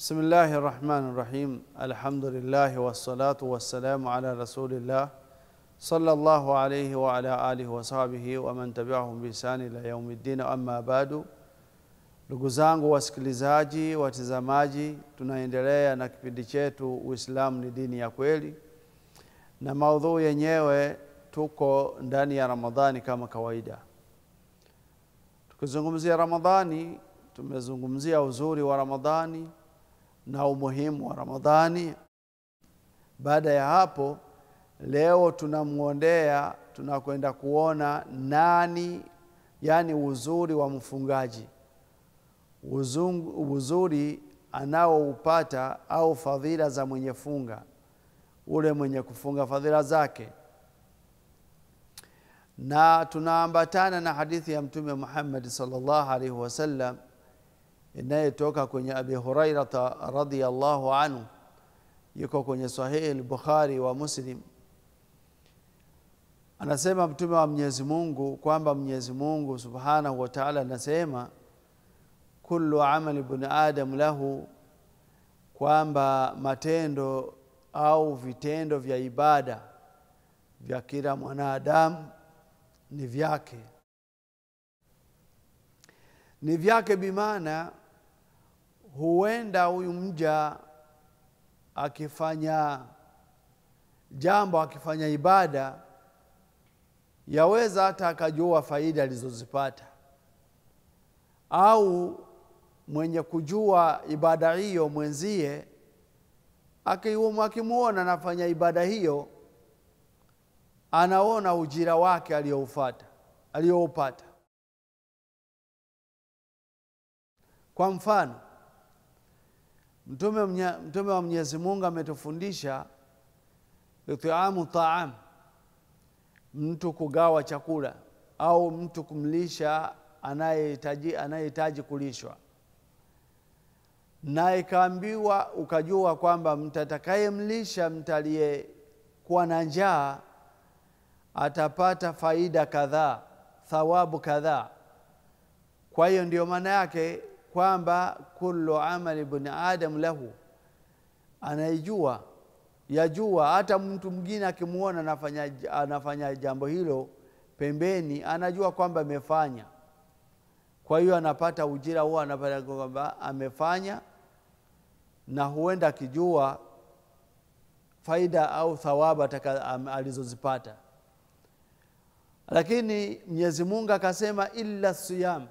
بسم الله الرحمن الرحيم. الحمد لله والصلاة والسلام على رسول الله صلى الله عليه وعلى آله وصحبه ومن تبعهم بإحسان إلى يوم الدين. أما بعد, ndugu zangu wasikilizaji, watazamaji, tunaendelea na kipindi chetu Uislamu ni dini ya kweli, na maudhui yenyewe tuko ndani ya Ramadhani kama kawaida. Tukizungumzia Ramadhani, tumezungumzia uzuri wa Ramadhani na umuhimu wa Ramadhani. Baada ya hapo, leo tunakwenda kuona nani, yani uzuri wa mfungaji, uzuri anaoupata au fadhila za mwenye funga, ule mwenye kufunga fadhila zake. Na tunaambatana na hadithi ya Mtume Muhammad sallallahu alaihi wasallam inayotoka kwenye Abi Hurairah radhiyallahu anhu, yuko kwenye Sahih al-Bukhari wa Muslim. Anasema Mtume wa Mwenyezi Mungu kwamba Mwenyezi Mungu Subhanahu wa Ta'ala anasema kullu amali ibn adam lahu, kwamba matendo au vitendo vya ibada vya kila mwanadamu ni vyake. Ni vyake bimaana huenda huyu mja akifanya jambo, akifanya ibada, yaweza hata akajua faida alizozipata, au mwenye kujua ibada hiyo mwenzie akimuona anafanya ibada hiyo, anaona ujira wake aliyoupata. Kwa mfano, Mtume wa Mwenyezi Mungu ametufundisha it'amu ta'am, mtu kugawa chakula au mtu kumlisha anayehitaji kulishwa. Na ikaambiwa ukajua kwamba mtatakayemlisha mtalie kuwa na njaa atapata faida kadhaa, thawabu kadhaa. Kwa hiyo ndio maana yake kwamba kullu amali ibn adam lahu, yajua hata mtu mwingine akimuona anafanya jambo hilo pembeni, anajua kwamba amefanya. Kwa hiyo anapata ujira huo, anapata kwamba amefanya, na huenda akijua faida au thawabu alizozipata. Lakini Mwenyezi Mungu akasema illa siyam,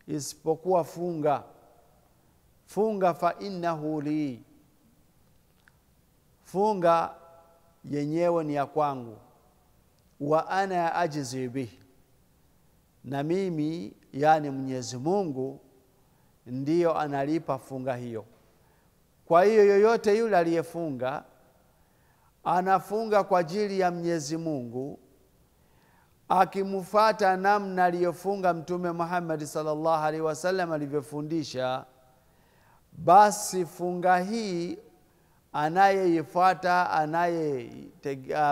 isipokuwa funga fa innahu li, funga yenyewe ni ya kwangu, wa ana ajzi bihi, na mimi yani Mwenyezi Mungu ndiyo analipa funga hiyo. Kwa hiyo yoyote yule aliyefunga, anafunga kwa ajili ya Mwenyezi Mungu, akimfuata namna aliyofunga Mtume Muhammad sallallahu alaihi wasallam alivyofundisha, basi funga hii anayeifuata,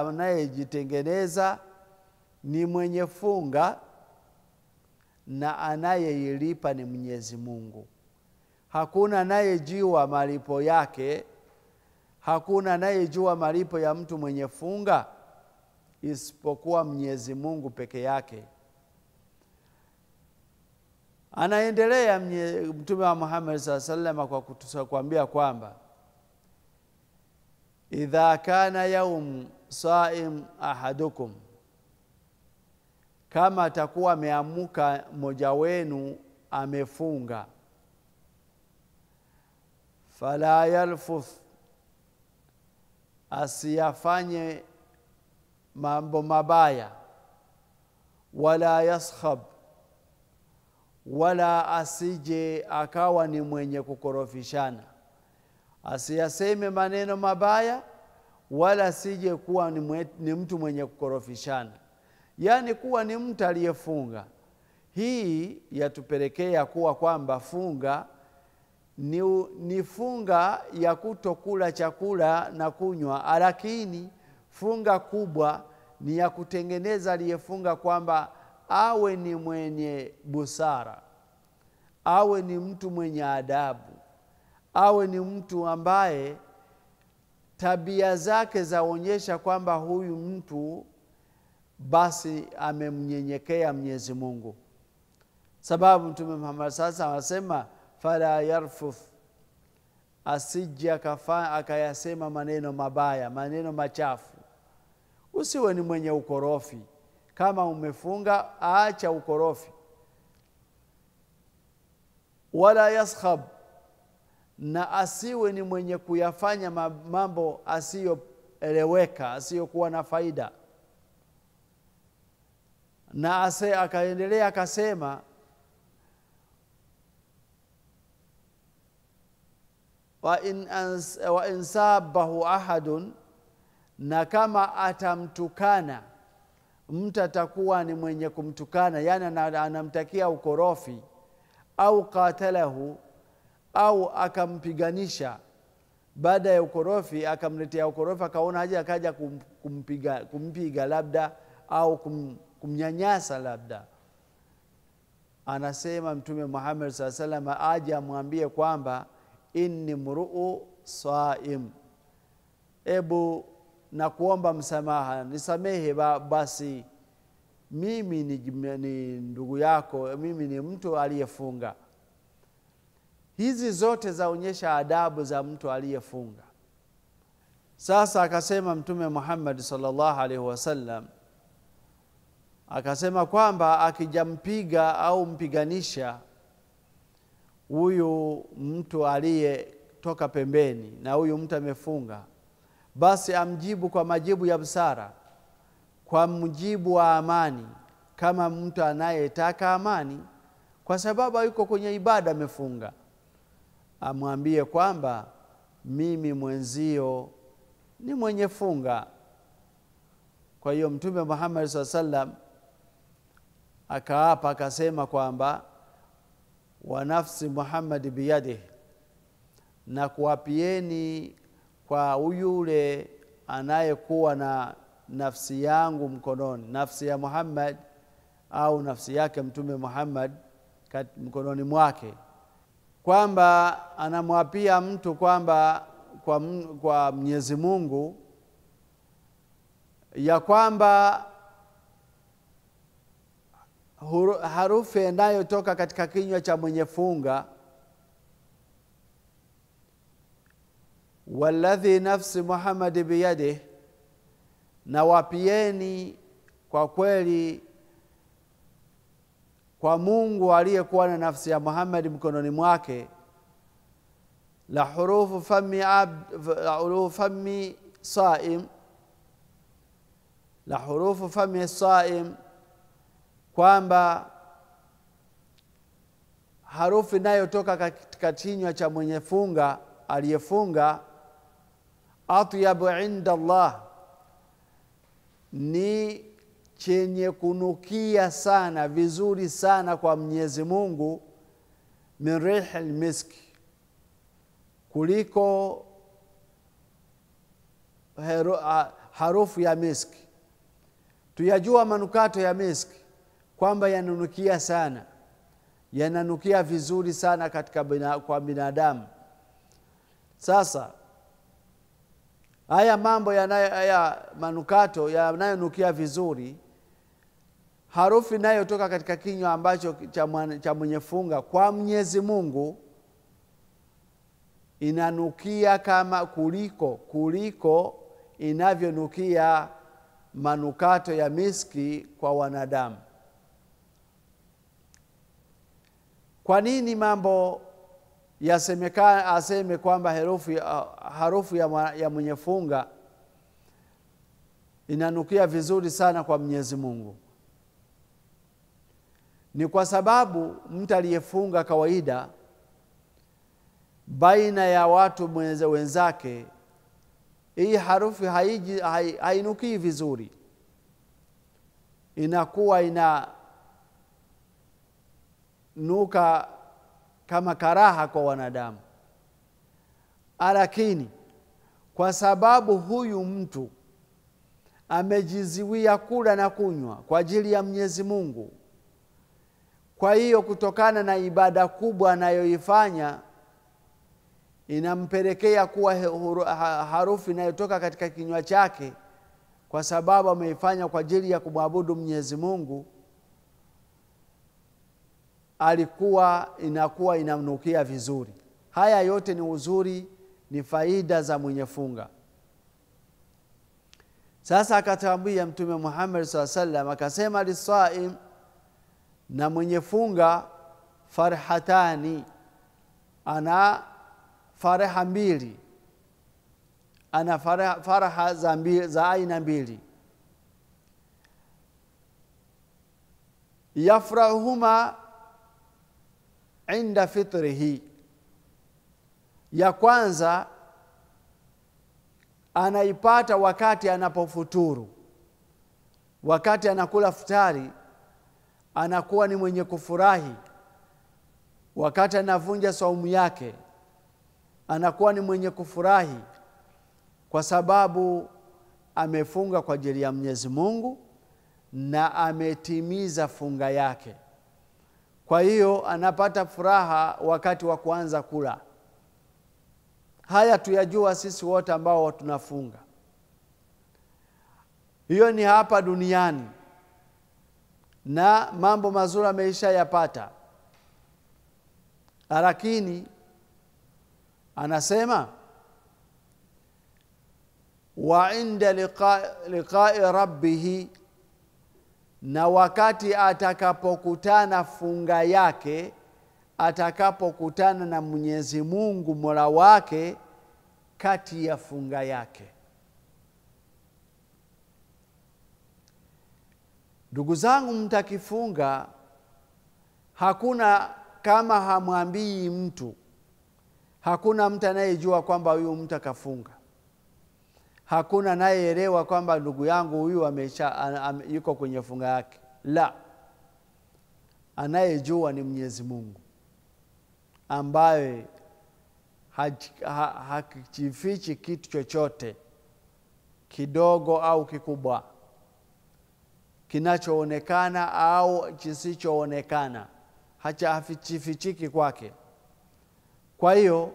anayejitengeneza ni mwenye funga, na anayeilipa ni Mwenyezi Mungu. Hakuna anayejua malipo yake, hakuna anayejua malipo ya mtu mwenye funga isipokuwa Mwenyezi Mungu peke yake. Anaendelea Mtume wa Muhammad sallallahu alaihi wasallam kwa kutuambia kwamba idha kana yaum saim ahadukum, kama atakuwa ameamuka mmoja wenu amefunga, fala yalfuth, asiyafanye mambo mabaya, wala yaskhab, wala asije akawa ni mwenye kukorofishana, asiyaseme maneno mabaya, wala asije kuwa ni mtu mwenye kukorofishana, yani kuwa ni mtu aliyefunga. Hii yatupelekea kuwa kwamba funga ni funga ya kutokula chakula na kunywa, lakini funga kubwa ni ya kutengeneza aliyefunga kwamba awe ni mwenye busara, awe ni mtu mwenye adabu, awe ni mtu ambaye tabia zake zaonyesha kwamba huyu mtu basi amemnyenyekea Mwenyezi Mungu. Sababu Mtume Muhammad sasa anasema fala yarfuth, asije akayasema maneno mabaya, maneno machafu. Usiwe ni mwenye ukorofi. Kama umefunga, acha ukorofi. Wala yaskhab, na asiwe ni mwenye kuyafanya mambo asiyoeleweka, asiyokuwa na faida. Na akaendelea akasema wa in sabahu ahadun, na kama atamtukana mtu atakuwa ni mwenye kumtukana, yani anamtakia ukorofi, au qatalahu, au akampiganisha baada ya ukorofi, akamletea ukorofi, akaona haja akaja kumpiga labda, au kumnyanyasa labda. Anasema Mtume Muhammad sallallahu alaihi wasallam aje amwambie kwamba inni mru'u saim, ebu na kuomba msamaha, nisamehe basi, mimi ni ndugu yako, mimi ni mtu aliyefunga. Hizi zote zaonyesha adabu za mtu aliyefunga. Sasa akasema Mtume Muhammad sallallahu alaihi wasallam, akasema kwamba akijampiga au mpiganisha huyu mtu aliyetoka pembeni na huyu mtu amefunga, basi amjibu kwa majibu ya busara, kwa mjibu wa amani, kama mtu anayetaka amani, kwa sababu yuko kwenye ibada amefunga. Amwambie kwamba mimi mwenzio ni mwenye funga. Kwa hiyo Mtume Muhammad sallallahu alaihi wasallam akaapa akasema kwamba wa nafsi Muhammad biyadihi, na kuapieni kwa yule anayekuwa na nafsi yangu mkononi, nafsi ya Muhammad au nafsi yake Mtume Muhammad mkononi mwake, kwamba anamwapia mtu kwamba kwa Mwenyezi Mungu ya kwamba harufu inayotoka katika kinywa cha mwenye funga, walladhi nafsi Muhammad biyadihi, na wapieni kwa kweli kwa Mungu aliyekuwa na nafsi ya Muhammad mkononi mwake, la hurufu fami saim, la hurufu fami saim, kwamba harufu inayotoka katika kinywa cha mwenye funga aliyefunga, atyabu inda Allah, ni chenye kunukia sana, vizuri sana kwa Mwenyezi Mungu, min rihil miski, kuliko harufu ya miski. Tuyajua manukato ya miski kwamba yananukia sana, yananukia vizuri sana kwa binadamu. Sasa haya mambo haya manukato yanayonukia vizuri, harufu inayotoka katika kinywa ambacho cha mwenye funga kwa Mwenyezi Mungu inanukia kama kuliko inavyonukia manukato ya miski kwa wanadamu. Kwa nini mambo yasemekana aseme kwamba harufu ya mwenye funga inanukia vizuri sana kwa Mwenyezi Mungu? Ni kwa sababu mtu aliyefunga kawaida, baina ya watu wenzake, hii harufu hainukii vizuri, inakuwa nuka kama karaha kwa wanadamu. Lakini kwa sababu huyu mtu amejiziwia kula na kunywa kwa ajili ya Mwenyezi Mungu, kwa hiyo kutokana na ibada kubwa anayoifanya, inampelekea kuwa harufu inayotoka katika kinywa chake, kwa sababu ameifanya kwa ajili ya kumwabudu Mwenyezi Mungu, inakuwa inamnukia vizuri. Haya yote ni uzuri, ni faida za mwenye funga. Sasa akatambia Mtume Muhammad SAW akasema, lisaim, na mwenye funga, farhatani, ana faraha mbili, ana faraha za aina mbili. Yafrahuhuma inda fitrihi, ya kwanza anaipata wakati anapofuturu. Wakati anakula futari anakuwa ni mwenye kufurahi. Wakati anavunja saumu yake anakuwa ni mwenye kufurahi, kwa sababu amefunga kwa ajili ya Mwenyezi Mungu na ametimiza funga yake. Kwa hiyo anapata furaha wakati wa kuanza kula. Haya tuyajua sisi wote ambao tunafunga. Hiyo ni hapa duniani, na mambo mazuri ameisha yapata. Lakini anasema, wa inda liqa'i rabbih, na wakati atakapokutana funga yake, atakapokutana na Mwenyezi Mungu Mola wake kati ya funga yake. Ndugu zangu, mtakifunga, hakuna kama hamwambii mtu, hakuna mtu anayejua kwamba huyu mtu akafunga. Hakuna anayeelewa kwamba ndugu yangu huyu yuko kwenye funga yake. La, anayejua ni Mwenyezi Mungu, ambaye hakifichi kitu chochote, kidogo au kikubwa, kinachoonekana au kisichoonekana, hafichifichiki kwake. Kwa hiyo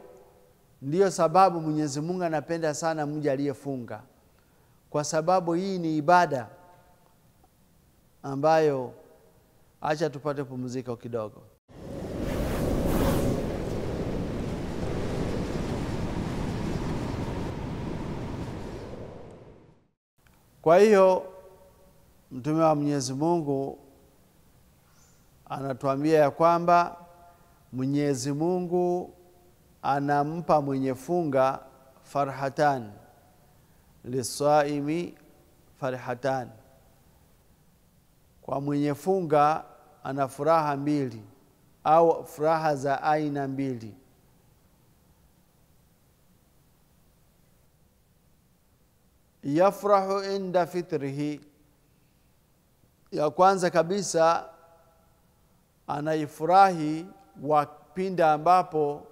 ndiyo sababu Mwenyezi Mungu anapenda sana mja aliyefunga, kwa sababu hii ni ibada ambayo, acha tupate pumziko kidogo. Kwa hiyo Mtume wa Mwenyezi Mungu anatuambia ya kwamba Mwenyezi Mungu anampa mwenye funga farhatan, lisaimi farhatan. Kwa mwenye funga ana furaha mbili, au furaha za aina mbili. Yafrahu inda fitrihi, ya kwanza kabisa anaifurahi pinda ambapo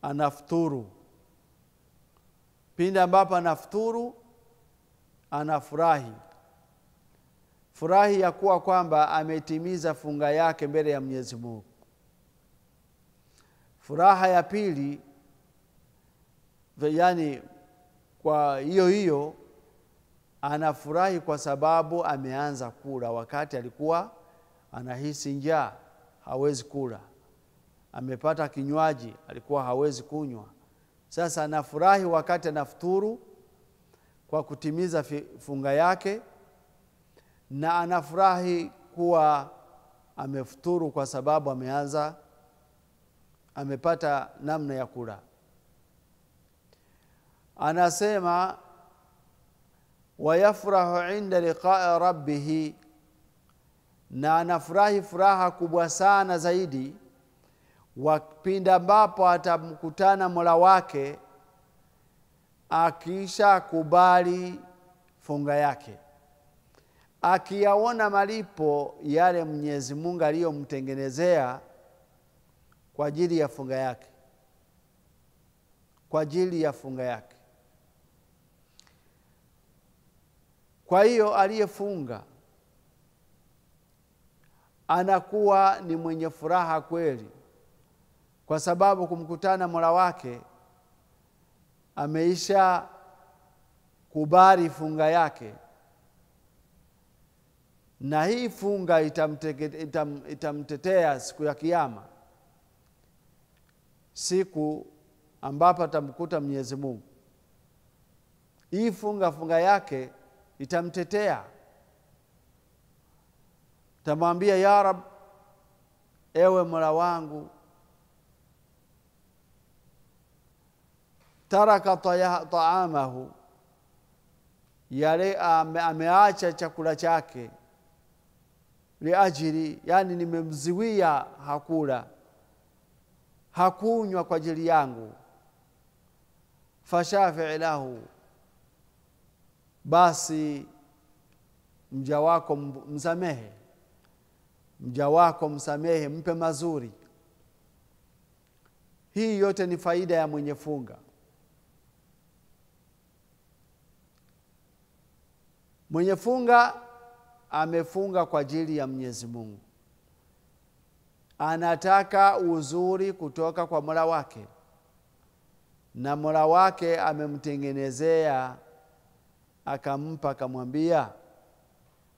anafuturu. Pinda ambapo anafuturu anafurahi, furahi ya kuwa kwamba ametimiza funga yake mbele ya Mwenyezi Mungu. Furaha ya pili, yani kwa hiyo anafurahi kwa sababu ameanza kula. Wakati alikuwa anahisi njaa, hawezi kula, amepata kinywaji, alikuwa hawezi kunywa. Sasa anafurahi wakati anafuturu kwa kutimiza funga yake, na anafurahi kuwa amefuturu kwa sababu amepata namna ya kula. Anasema, wayafrahu inda liqa'i rabbih, na anafurahi furaha kubwa sana zaidi wapinda ambapo atamkutana Mola wake akisha kubali funga yake, akiyaona malipo yale Mwenyezi Mungu aliyomtengenezea kwa ajili ya funga yake, kwa ajili ya funga yake. Kwa hiyo aliyefunga anakuwa ni mwenye furaha kweli, kwa sababu kumkutana Mola wake ameisha kubali funga yake, na hii funga itamtetea siku ya Kiyama, siku ambapo atamkuta Mwenyezi Mungu. Hii funga yake itamtetea. Tamwambia, ya Rab, ewe Mola wangu, taraka taamahu, yale ameacha chakula chake, liajili, yani nimemziwia hakula hakunywa kwa ajili yangu, fashafi lahu, basi mja wako msamehe, mja wako msamehe, mpe mazuri. Hii yote ni faida ya mwenye funga. Mwenye funga amefunga kwa ajili ya Mwenyezi Mungu, anataka uzuri kutoka kwa Mola wake, na Mola wake amemtengenezea, akampa, akamwambia,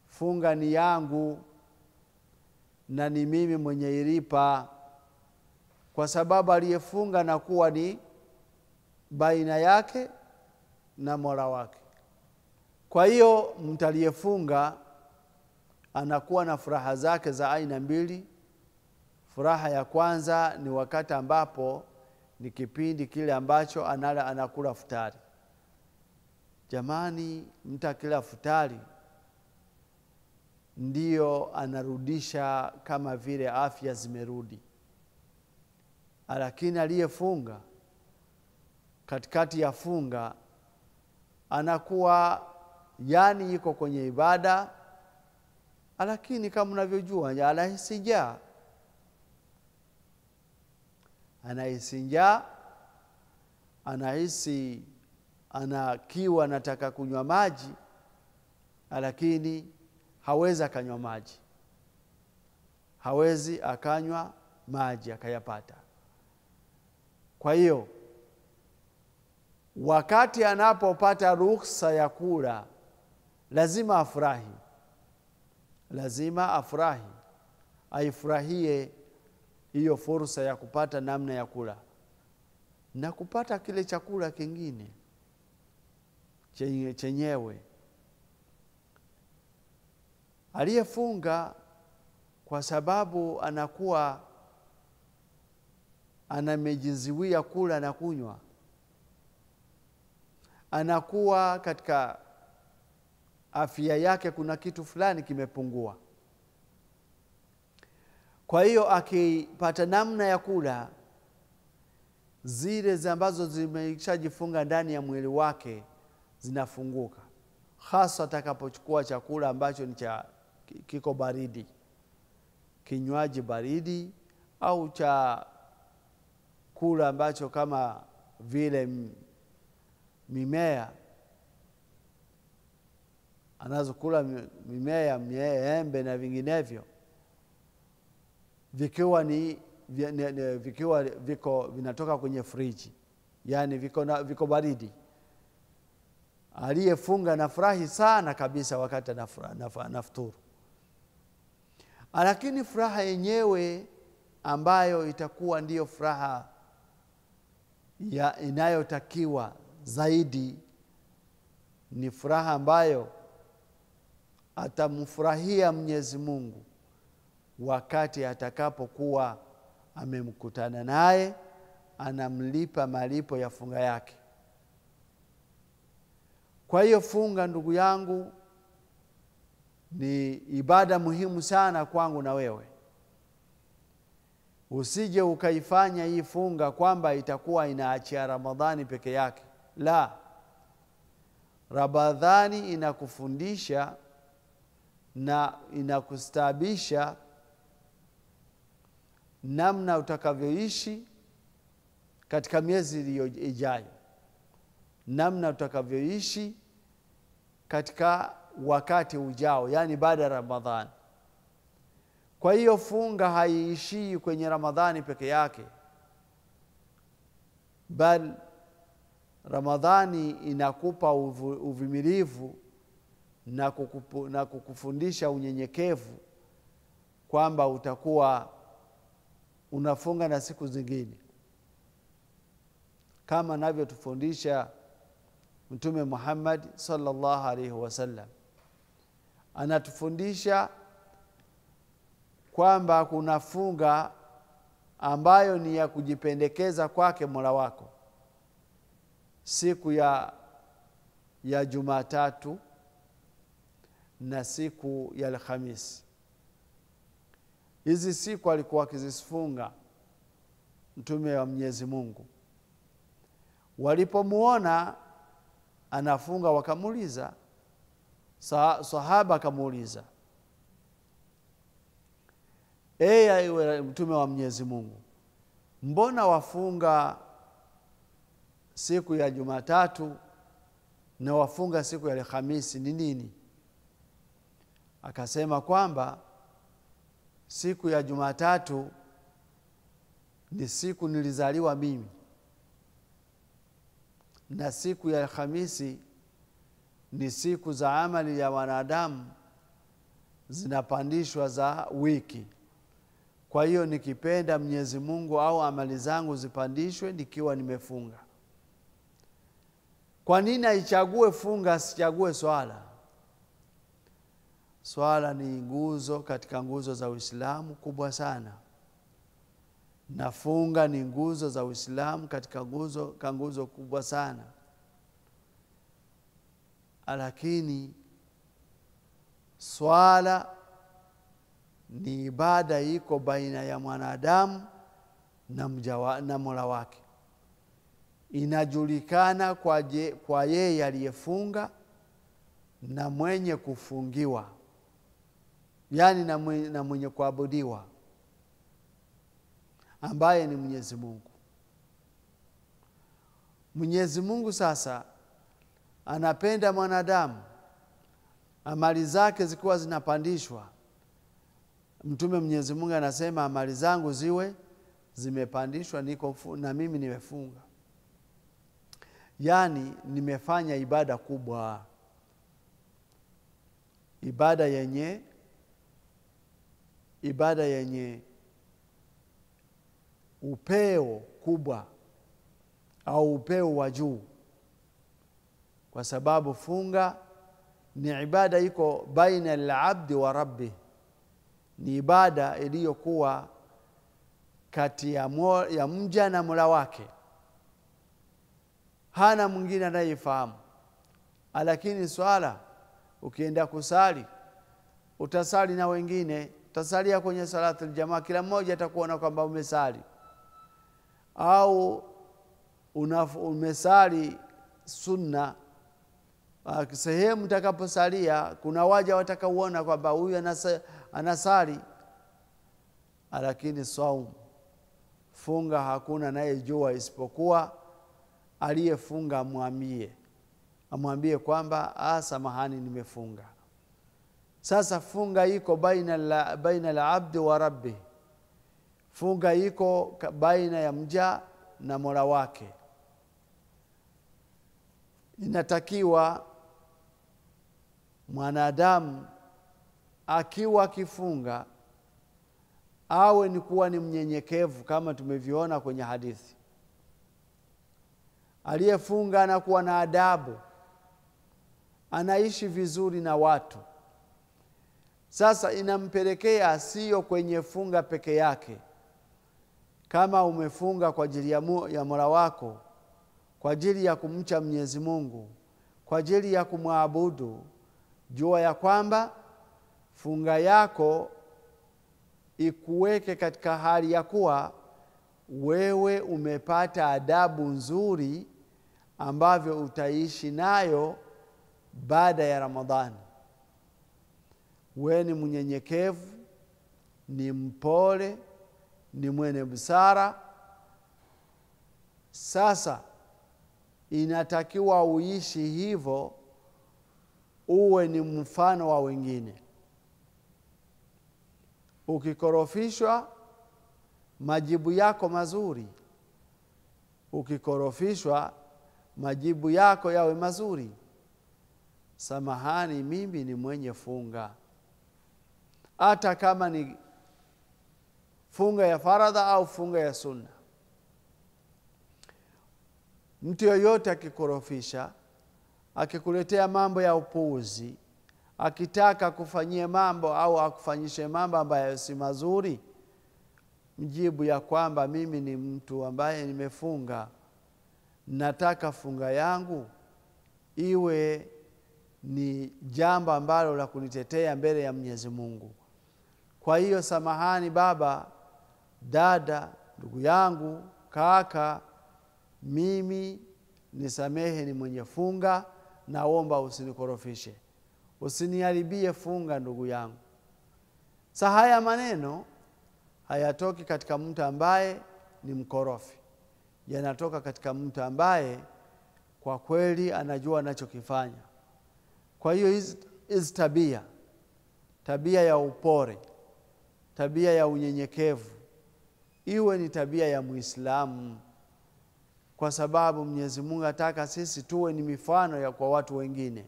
funga ni yangu na ni mimi mwenye ilipa, kwa sababu aliyefunga na kuwa ni baina yake na Mola wake. Kwa hiyo mtu aliyefunga anakuwa na furaha zake za aina mbili. Furaha ya kwanza ni wakati ambapo ni kipindi kile ambacho anakula futari. Jamani, mtu akila futari ndiyo anarudisha kama vile afya zimerudi. Lakini aliyefunga katikati ya funga anakuwa yani yuko kwenye ibada, lakini kama unavyojua anahisi njaa. Anahisi anakiwa, anataka kunywa maji, lakini hawezi akanywa maji. Hawezi akanywa maji akayapata. Kwa hiyo wakati anapopata ruhusa ya kula, lazima afurahi. Lazima afurahi. Aifurahie hiyo fursa ya kupata namna ya kula na kupata kile chakula kingine chenyewe. Aliyefunga kwa sababu anakuwa anamejiziwia kula na kunywa, anakuwa katika afya yake kuna kitu fulani kimepungua. Kwa hiyo akipata namna ya kula, zile ambazo zimeshajifunga ndani ya mwili wake zinafunguka, hasa atakapochukua chakula ambacho ni kiko baridi, kinywaji baridi, au cha kula ambacho kama vile mimea, anazokula mimea, embe na vinginevyo, vikiwa vinatoka kwenye friji, yani viko baridi. Aliyefunga nafurahi sana kabisa wakati anafuturu. Lakini furaha yenyewe ambayo itakuwa ndiyo furaha inayotakiwa zaidi ni furaha ambayo atamfurahia Mwenyezi Mungu wakati atakapokuwa amemkutana naye, anamlipa malipo ya funga yake. Kwa hiyo funga, ndugu yangu, ni ibada muhimu sana kwangu na wewe. Usije ukaifanya hii funga kwamba itakuwa inaachia Ramadhani peke yake. La, Ramadhani inakufundisha na inakustabisha namna utakavyoishi katika miezi ijayo, namna utakavyoishi katika wakati ujao, yani baada ya Ramadhani. Kwa hiyo funga haiishii kwenye Ramadhani peke yake, bali Ramadhani inakupa uvumilivu na kukufundisha unyenyekevu kwamba utakuwa unafunga na siku zingine, kama anavyotufundisha Mtume Muhammad sallallahu alaihi wasallam. Anatufundisha kwamba kuna funga ambayo ni ya kujipendekeza kwake Mola wako, siku ya Jumatatu na siku ya Alhamisi. Hizi siku alikuwa akizifunga Mtume wa Mwenyezi Mungu. Walipomuona anafunga wakamuuliza, sahaba akamuuliza, ewe Mtume wa Mwenyezi Mungu, mbona wafunga siku ya Jumatatu na wafunga siku ya Alhamisi, ni nini? Akasema kwamba siku ya Jumatatu ni siku nilizaliwa mimi, na siku ya Alhamisi ni siku za amali ya wanadamu zinapandishwa za wiki. Kwa hiyo nikipenda Mwenyezi Mungu au amali zangu zipandishwe nikiwa nimefunga. Kwa nini aichague funga asichague swala? Swala ni nguzo katika nguzo za Uislamu kubwa sana, na funga ni nguzo za Uislamu katika nguzo kubwa sana. Lakini swala ni ibada iko baina ya mwanadamu na Mola wake. Inajulikana kwa yeye aliyefunga na mwenye kufungiwa, yani na mwenye kuabudiwa, ambaye ni Mwenyezi Mungu. Mwenyezi Mungu sasa anapenda mwanadamu amali zake zikiwa zinapandishwa. Mtume Mwenyezi Mungu anasema amali zangu ziwe zimepandishwa na mimi nimefunga, yani nimefanya ibada kubwa, ibada yenye upeo kubwa au upeo wa juu, kwa sababu funga ni ibada iko baina al-abdi wa rabbi, ni ibada iliyokuwa kati ya mja na Mola wake, hana mwingine anayefahamu. Lakini swala ukienda kusali utasali na wengine, utasalia kwenye salatu aljamaa, kila mmoja atakuona kwamba umesali, au umesali sunna. Sehemu utakaposalia kuna waja watakaoona kwamba huyu anasali. Lakini saumu, funga, hakuna anayejua isipokuwa aliyefunga amwambie kwamba samahani, nimefunga. Sasa funga iko baina al-abdi wa rabbi, funga iko baina ya mja na Mola wake. Inatakiwa mwanadamu akiwa akifunga awe ni kuwa ni mnyenyekevu, kama tumeviona kwenye hadithi. Aliyefunga anakuwa na adabu, anaishi vizuri na watu. Sasa inampelekea sio kwenye funga peke yake. Kama umefunga kwa ajili ya Mola wako, kwa ajili ya kumcha Mwenyezi Mungu, kwa ajili ya kumwabudu, jua ya kwamba funga yako ikuweke katika hali ya kuwa wewe umepata adabu nzuri ambavyo utaishi nayo baada ya Ramadhani. Wewe ni mnyenyekevu, ni mpole, ni mwenye busara. Sasa inatakiwa uishi hivyo, uwe ni mfano wa wengine. Ukikorofishwa, majibu yako mazuri. Ukikorofishwa, majibu yako yawe mazuri. Samahani, mimi ni mwenye funga. Hata kama ni funga ya faradha au funga ya sunna. Mtu yoyote akikorofisha, akikuletea mambo ya upuuzi, akitaka kufanyia mambo au akufanyishe mambo ambayo si mazuri, mjibu ya kwamba mimi ni mtu ambaye nimefunga, nataka funga yangu iwe ni jambo ambalo la kunitetea mbele ya Mwenyezi Mungu. Kwa hiyo samahani baba, dada, ndugu yangu, kaka, mimi nisamehe, ni mwenye funga, naomba usinikorofishe, usiniharibie funga ndugu yangu. Haya maneno hayatoki katika mtu ambaye ni mkorofi, yanatoka katika mtu ambaye kwa kweli anajua anachokifanya. Kwa hiyo hizi tabia ya upole, tabia ya unyenyekevu, iwe ni tabia ya Muislamu, kwa sababu Mwenyezi Mungu ataka sisi tuwe ni mifano ya kwa watu wengine.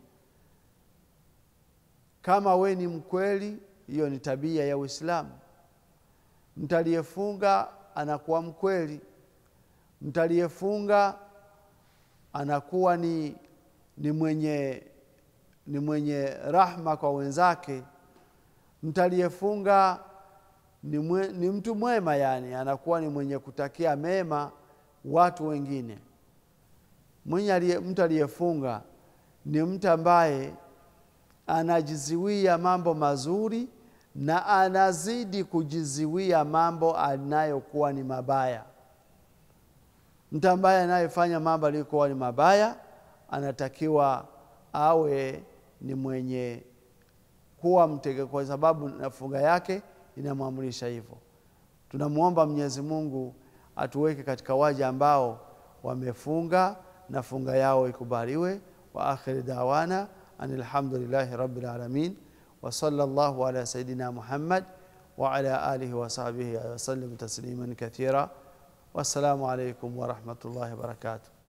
Kama we ni mkweli, hiyo ni tabia ya Uislamu. Mtu aliyefunga anakuwa mkweli. Mtu aliyefunga anakuwa ni mwenye rahma kwa wenzake. Mtu aliyefunga ni mtu mwema, yani anakuwa ni mwenye kutakia mema watu wengine. Mtu aliyefunga ni mtu ambaye anajiziwia mambo mazuri na anazidi kujiziwia mambo anayokuwa ni mabaya. Mtu ambaye anayefanya mambo yaliyokuwa ni mabaya anatakiwa awe ni mwenye kuwa mtege, kwa sababu na funga yake inamwamrisha hivyo. Tunamuomba Mwenyezi Mungu atuweke katika waja ambao wamefunga na funga yao ikubaliwe. Wa akhir da'wana alhamdulillahi rabbil alamin, wa sallallahu ala sayidina Muhammad wa ala alihi wa sahbihi wa sallam tasliman kathira. Wassalamu alaykum wa rahmatullahi wa barakatuh.